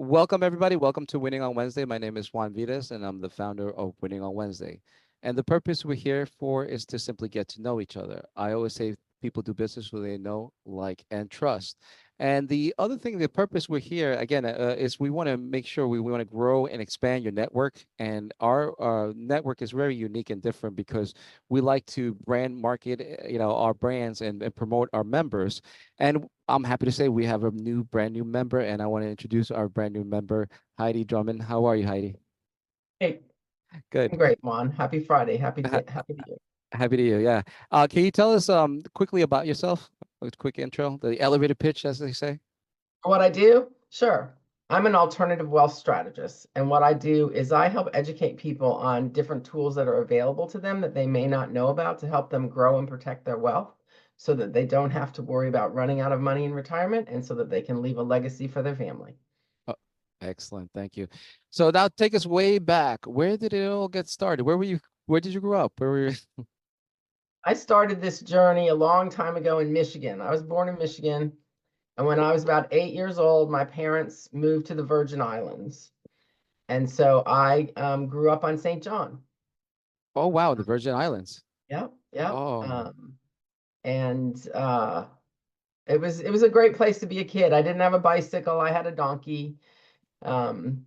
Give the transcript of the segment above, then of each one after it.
Welcome, everybody. Welcome to Winning on Wednesday. My name is Juan Vides, and I'm the founder of Winning on Wednesday. And the purpose we're here for is to simply get to know each other. I always say people do business who they know, like, and trust. And the other thing, the purpose we're here again is we want to make sure we want to grow and expand your network. And our network is very unique and different because we like to brand market, our brands and promote our members. And I'm happy to say we have a brand new member, and I want to introduce our brand new member, Heidi Drummond. How are you, Heidi? Hey, Good. I'm great, Juan. Happy Friday. Ha- Happy to you. Happy to you. Yeah. Can you tell us quickly about yourself? A quick intro, the elevator pitch, as they say. What I do? Sure. I'm an alternative wealth strategist. And what I do is I help educate people on different tools that are available to them that they may not know about to help them grow and protect their wealth so that they don't have to worry about running out of money in retirement and so that they can leave a legacy for their family. Oh, excellent. Thank you. So now take us way back. Where did it all get started? Where were you? Where did you grow up? Where were you? I started this journey a long time ago in Michigan. I was born in Michigan. And when I was about 8 years old, my parents moved to the Virgin Islands. And so I grew up on St. John. Oh, wow, the Virgin Islands. Yep, yep. Oh, And it was a great place to be a kid. I didn't have a bicycle. I had a donkey. Um,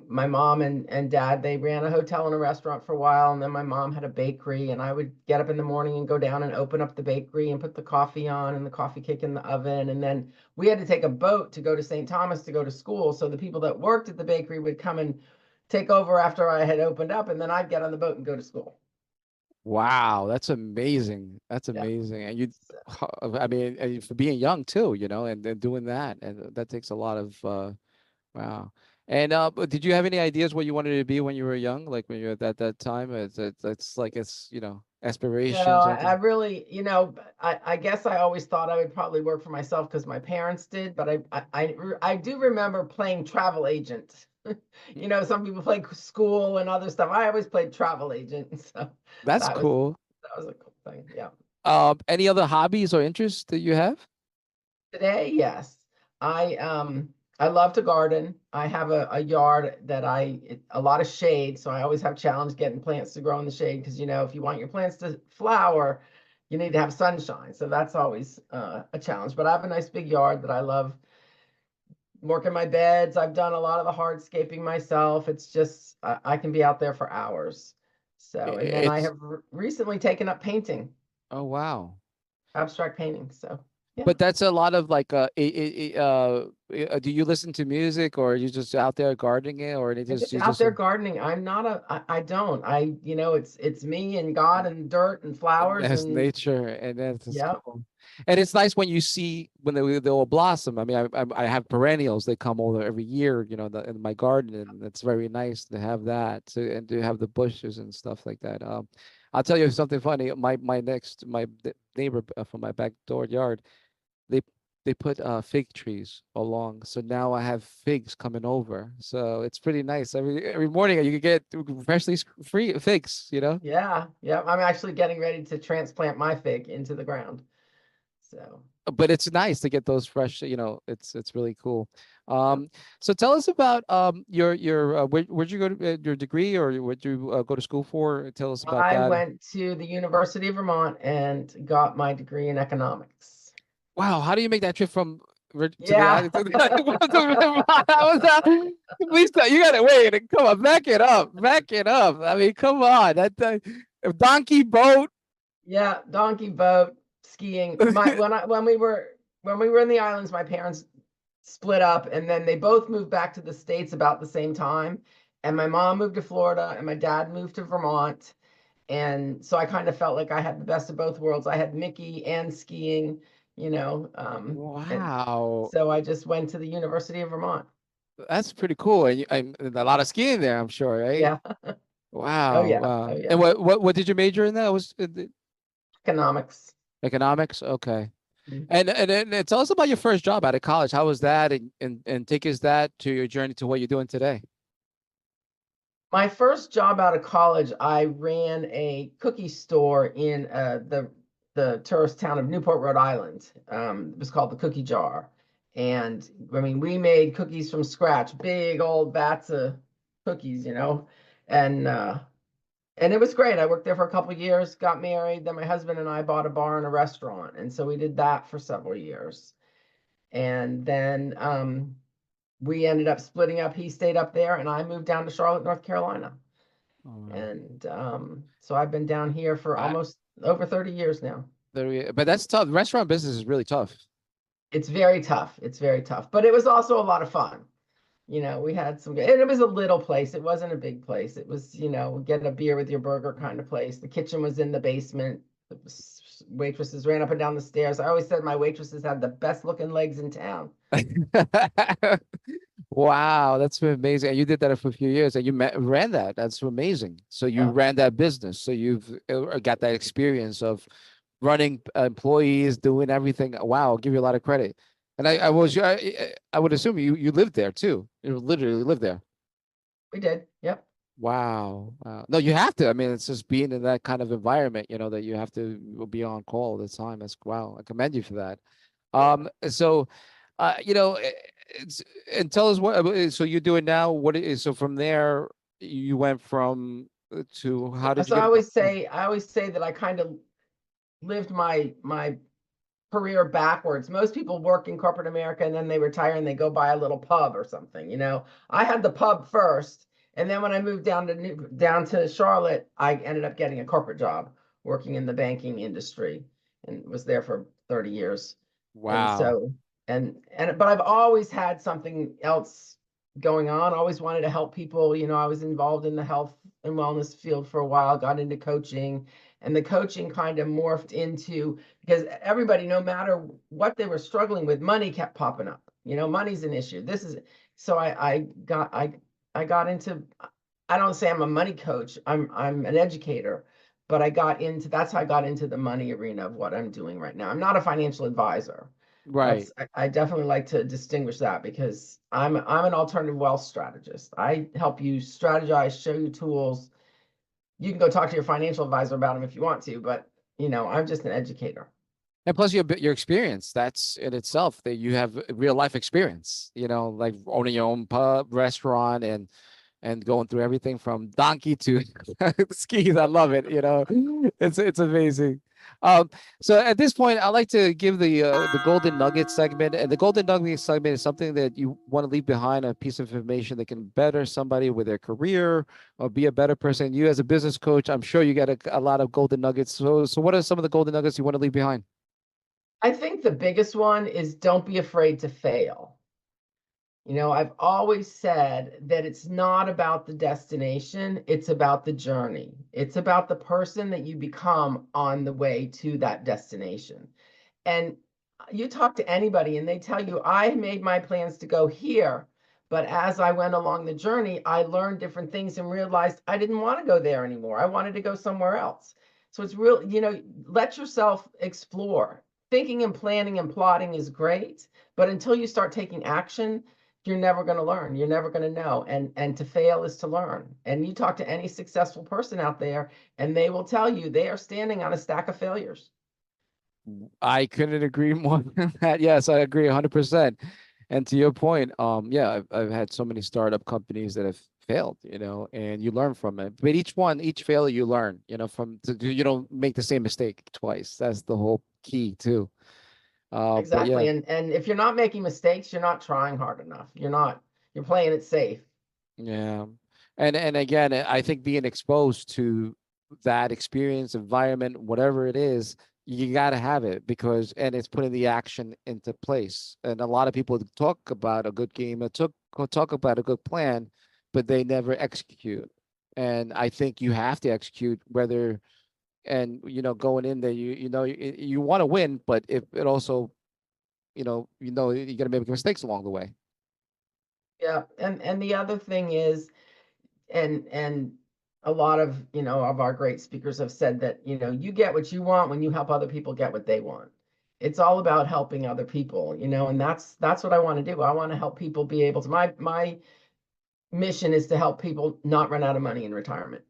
my mom and dad, they ran a hotel and a restaurant for a while, and then my mom had a bakery, and I would get up in the morning and go down and open up the bakery and put the coffee on and the coffee cake in the oven. And then we had to take a boat to go to St. Thomas to go to school. So the people that worked at the bakery would come and take over after I had opened up, and then I'd get on the boat and go to school. wow. That's amazing. That's Yeah. amazing. And you, So, I mean, and for being young too, and doing that, and that takes a lot of, wow. And but did you have any ideas what you wanted to be when you were young? Like when you're at that time? It's like no, aspirations or I anything? really, I guess I always thought I would probably work for myself because my parents did, but I do remember playing travel agent. Some people play school and other stuff. I always played travel agent, so That's that was cool. that was a cool thing. Yeah. Any other hobbies or interests that you have? Today, yes. I love to garden. I have a yard that a lot of shade, so I always have challenge getting plants to grow in the shade because if you want your plants to flower, you need to have sunshine. So that's always a challenge. But I have a nice big yard that I love working my beds. I've done a lot of the hardscaping myself. It's just I can be out there for hours. So, and then I It's have recently taken up painting, oh wow. abstract painting. So, yeah. But that's a lot of like do you listen to music or are you just out there gardening it or it I'm just just you out just there gardening. I'm not I don't. It's me and God and dirt and and flowers that's and nature and that's yeah. cool. And it's nice when you see when they will blossom. I mean, I have perennials. They come over every year, in my garden, and it's very nice to have that and to have the bushes and stuff like that. I'll tell you something funny. My neighbor from my back door yard, they they put fig trees along, so now I have figs coming over. So it's pretty nice. Every morning you can get freshly free figs. Yeah. Yeah. I'm actually getting ready to transplant my fig into the ground. So, But it's nice to get those fresh. It's really cool. yeah. So tell us about your where'd you go to your degree or where'd you go to school for? Tell us about I that. went to the University of Vermont and got my degree in economics. Wow, how do you make that trip from to the Yeah. island to the How was that? Please, you gotta wait. Come on, back it up, back it up. I mean, come on, that donkey boat. Yeah, donkey boat, skiing. My when we were in the islands, my parents split up and then they both moved back to the States about the same time. And my mom moved to Florida and my dad moved to Vermont. And so I kind of felt like I had the best of both worlds. I had Mickey and skiing, and Wow, so I just went to the University of Vermont. that's pretty cool, and a lot of skiing there, I'm sure, right? Yeah. Oh Wow, yeah. Oh wow. And yeah. what did you major in that? Was it Economics. economics? Okay. Mm. And tell us about your first job out of college. How was that? And take us that to your journey to what you're doing today. My first job out of college, I ran a cookie store in the tourist town of Newport, Rhode Island. It was called the Cookie Jar. And I mean, we made cookies from scratch, big old vats of cookies, and it was great. I worked there for a couple of years, got married. Then my husband and I bought a bar and a restaurant. And so we did that for several years. And then we ended up splitting up. He stayed up there and I moved down to Charlotte, North Carolina. Oh, wow. And so I've been down here for I, almost over 30 years now. but that's tough. Restaurant business is really tough. It's very tough. It's very tough, but it was also a lot of fun. We had and it was a little place. It wasn't a big place. It was, get a beer with your burger kind of place. The kitchen was in the basement. Waitresses ran up and down the stairs. I always said my waitresses had the best looking legs in town. Wow, that's amazing. And you did that for a few years and you ran that. That's amazing. So you Yeah. ran that business. So you've got that experience of running employees, doing everything. Wow, I'll give you a lot of credit. And I would assume you lived there too. You literally lived there. We did. Yep. Wow. Wow. No, you have to. I mean, it's just being in that kind of environment, that you have to be on call all the time. That's wow. I commend you for that. Yeah. So, it's and tell us so you're doing now. What is so from there you went from to how did you So I get into? always say, I always say that I kind of lived my career backwards. Most people work in corporate America and then they retire and they go buy a little pub or something. I had the pub first, and then when I moved down to Charlotte, I ended up getting a corporate job working in the banking industry and was there for 30 years. And Wow. so but I've always had something else going on. Always wanted to help people. I was involved in the health and wellness field for a while, got into coaching, and the coaching kind of morphed into, because everybody, no matter what they were struggling with, money kept popping up. Money's an issue. So I got into, I don't say I'm a money coach. I'm an educator, but that's how I got into the money arena of what I'm doing right now. I'm not a financial advisor. Right. I definitely like to distinguish that, because I'm an alternative wealth strategist. I help you strategize, show you tools. You can go talk to your financial advisor about them if you want to, but I'm just an educator. And plus your experience, that's in itself that you have real life experience, like owning your own pub, restaurant and going through everything from donkey to skis. I love it. It's amazing. Um, so at this point, I like to give the golden nugget segment, and the golden nugget segment is something that you want to leave behind, a piece of information that can better somebody with their career or be a better person. You as a business coach, I'm sure you get a lot of golden nuggets. So what are some of the golden nuggets you want to leave behind? I think the biggest one is don't be afraid to fail. I've always said that it's not about the destination, it's about the journey. It's about the person that you become on the way to that destination. And you talk to anybody and they tell you, I made my plans to go here. But as I went along the journey, I learned different things and realized I didn't want to go there anymore. I wanted to go somewhere else. So it's real, let yourself explore. Thinking and planning and plotting is great, but until you start taking action, you're never going to learn. You're never going to know. And to fail is to learn. And you talk to any successful person out there, and they will tell you they are standing on a stack of failures. I couldn't agree more than that. Yes, I agree 100%. And to your point, yeah, I've had so many startup companies that have failed, and you learn from it. But each failure you learn, you don't make the same mistake twice. That's the whole key too. But yeah, Exactly. And if you're not making mistakes, you're not trying hard enough. You're playing it safe. yeah. And again, I think being exposed to that experience, environment, whatever it is, you got to have it and it's putting the action into place. And a lot of people talk about a good game, talk about a good plan, but they never execute. And I think you have to execute whether, and going in there, you want to win, but if it also, you're gonna make mistakes along the way. Yeah. And the other thing is, and a lot of, of our great speakers have said that, you get what you want when you help other people get what they want. It's all about helping other people, and that's what I want to do. I want to help people be able to, my mission is to help people not run out of money in retirement.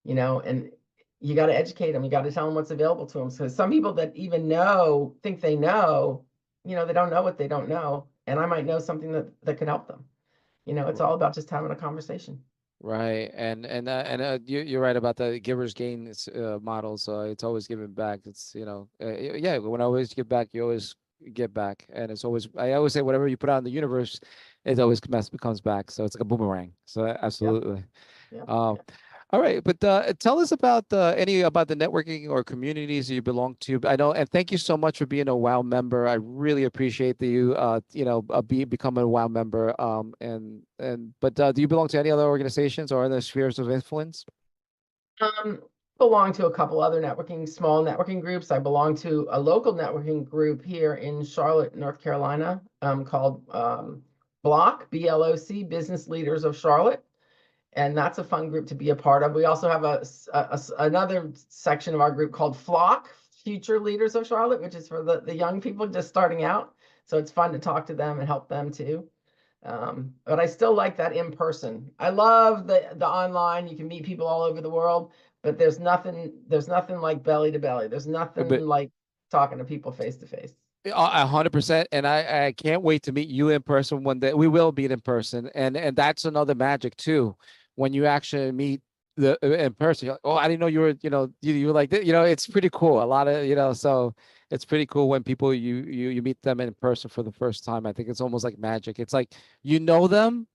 And you got to educate them. You got to tell them what's available to them. So some people that even think they know, they don't know what they don't know. and I might know something that could help them. It's all about just having a conversation. Right, and you're right about the givers gain model. So it's always giving back. It's yeah. When I always give back, you always get back, and it's always I always say whatever you put out in the universe, it always comes back. So it's like a boomerang. So Yep. absolutely. Yep. Um, all right, but tell us about any about the networking or communities you belong to. I know, and thank you so much for being a WOW member. I really appreciate that you, becoming a WOW member. But do you belong to any other organizations or other spheres of influence? Um, belong to a couple other small networking groups. I belong to a local networking group here in Charlotte, North Carolina, called Block, BLOC, Business Leaders of Charlotte. And that's a fun group to be a part of. We also have another section of our group called Flock, Future Leaders of Charlotte, which is for the young people just starting out. So it's fun to talk to them and help them too. But I still like that in person. I love the online. You can meet people all over the world, but there's nothing like belly to belly. There's nothing But like talking to people face to face. 100%, and I can't wait to meet you in person one day. We will meet in person, and that's another magic too. When you actually meet the in person, you're like, oh, I didn't know you were, you were like that. It's pretty cool. A lot of, so it's pretty cool when people you meet them in person for the first time. I think it's almost like magic. It's like you know them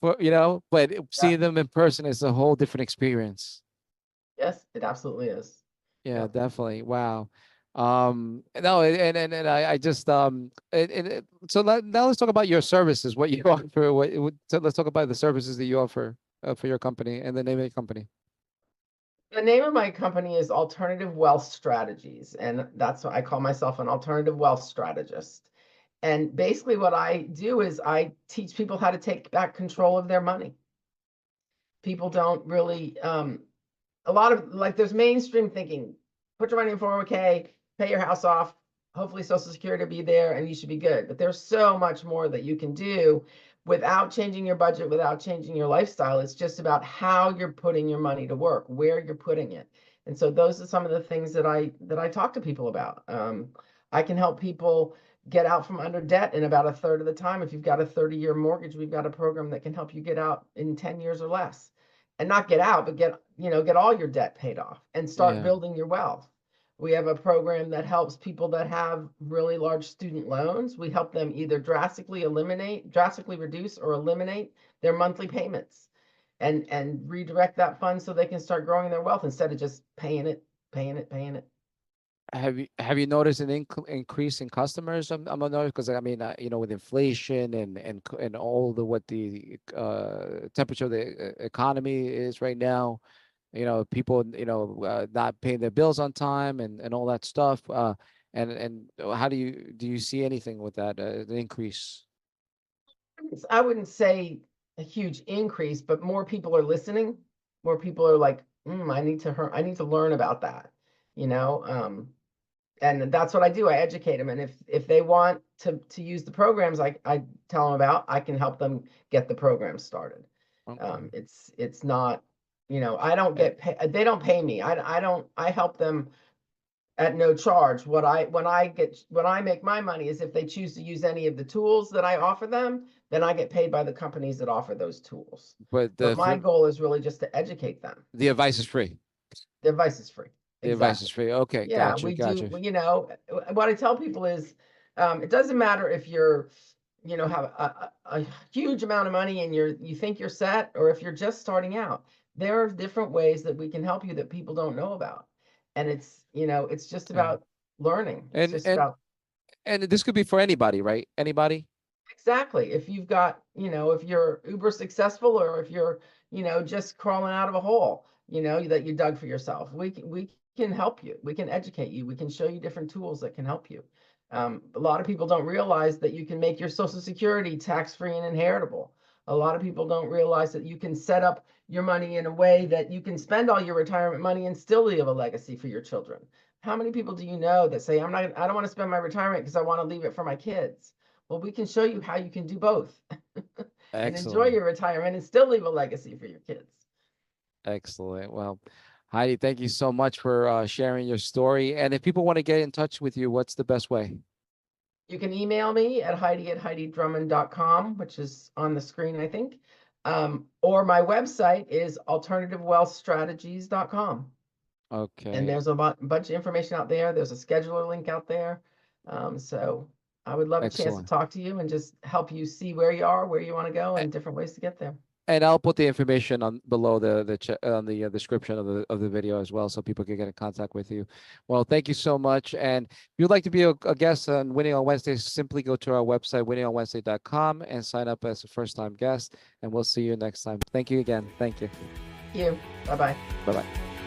but Yeah. seeing them in person is a whole different experience. Yes, it absolutely is. Yeah, Yeah. definitely. Wow. No, and I just so now let's talk about your services, what you offer. So let's talk about the services that you offer for your company and the name of your company. The name of my company is Alternative Wealth Strategies, and that's what I call myself, an alternative wealth strategist. And basically, what I do is I teach people how to take back control of their money. People don't really, a lot of like there's mainstream thinking, put your money in 401k, pay your house off, hopefully Social Security will be there and you should be good. But there's so much more that you can do without changing your budget, without changing your lifestyle. It's just about how you're putting your money to work, where you're putting it. And so those are some of the things that I talk to people about. I can help people get out from under debt in about a third of the time. If you've got a 30-year mortgage, we've got a program that can help you get out in 10 years or less, and not get out, but get all your debt paid off and start Yeah. building your wealth. We have a program that helps people that have really large student loans. We help them either drastically reduce or eliminate their monthly payments, and redirect that fund so they can start growing their wealth instead of just paying it, paying it, paying it. Have you noticed an increase in customers? I'm noticing because I mean, with inflation and all the what the temperature of the economy is right now, people, not paying their bills on time and all that stuff. And how do you see anything with that, the increase? I wouldn't say a huge increase, but more people are listening. More people are like, I need to learn about that, you know. And that's what I do. I educate them, and if they want to use the programs I tell them about, I can help them get the program started. Okay. It's not, I don't And, get paid. They don't pay me. I don't. I help them at no charge. When I make my money is if they choose to use any of the tools that I offer them, then I get paid by the companies that offer those tools. but But my goal is really just to educate them. the advice is free. The advice is free. The advice is Exactly. free. Okay, Yeah, gotcha, we do. gotcha. What I tell people is, it doesn't matter if have a huge amount of money and you think you're set, or if you're just starting out. There are different ways that we can help you that people don't know about. And it's just Yeah. about learning. It's And just and about and this could be for anybody, right? Anybody? exactly. If you've got, if you're uber successful, or if you're, just crawling out of a hole, that you dug for yourself, we can help you. We can educate you. We can show you different tools that can help you. A lot of people don't realize that you can make your Social Security tax-free and inheritable. A lot of people don't realize that you can set up your money in a way that you can spend all your retirement money and still leave a legacy for your children. How many people do you know that say, I don't want to spend my retirement because I want to leave it for my kids? Well, we can show you how you can do both and enjoy Excellent. your retirement and still leave a legacy for your kids. Excellent. Well, Heidi, thank you so much for sharing your story. And if people want to get in touch with you, what's the best way? You can email me at heidi@heididrummond.com, which is on the screen, I think. Or my website is alternativewealthstrategies.com. And Okay. there's a bunch of information out there. There's a scheduler link out there. So I would love a chance to Excellent. talk to you and just help you see where you are, where you want to go, and different ways to get there. And I'll put the information on below on the description of the video as well, so people can get in contact with you. Well, thank you so much. And if you'd like to be a guest on Winning on Wednesdays, simply go to our website winningonwednesday.com and sign up as a first-time guest. And we'll see you next time. Thank you again. Thank you. You. Bye bye. Bye bye.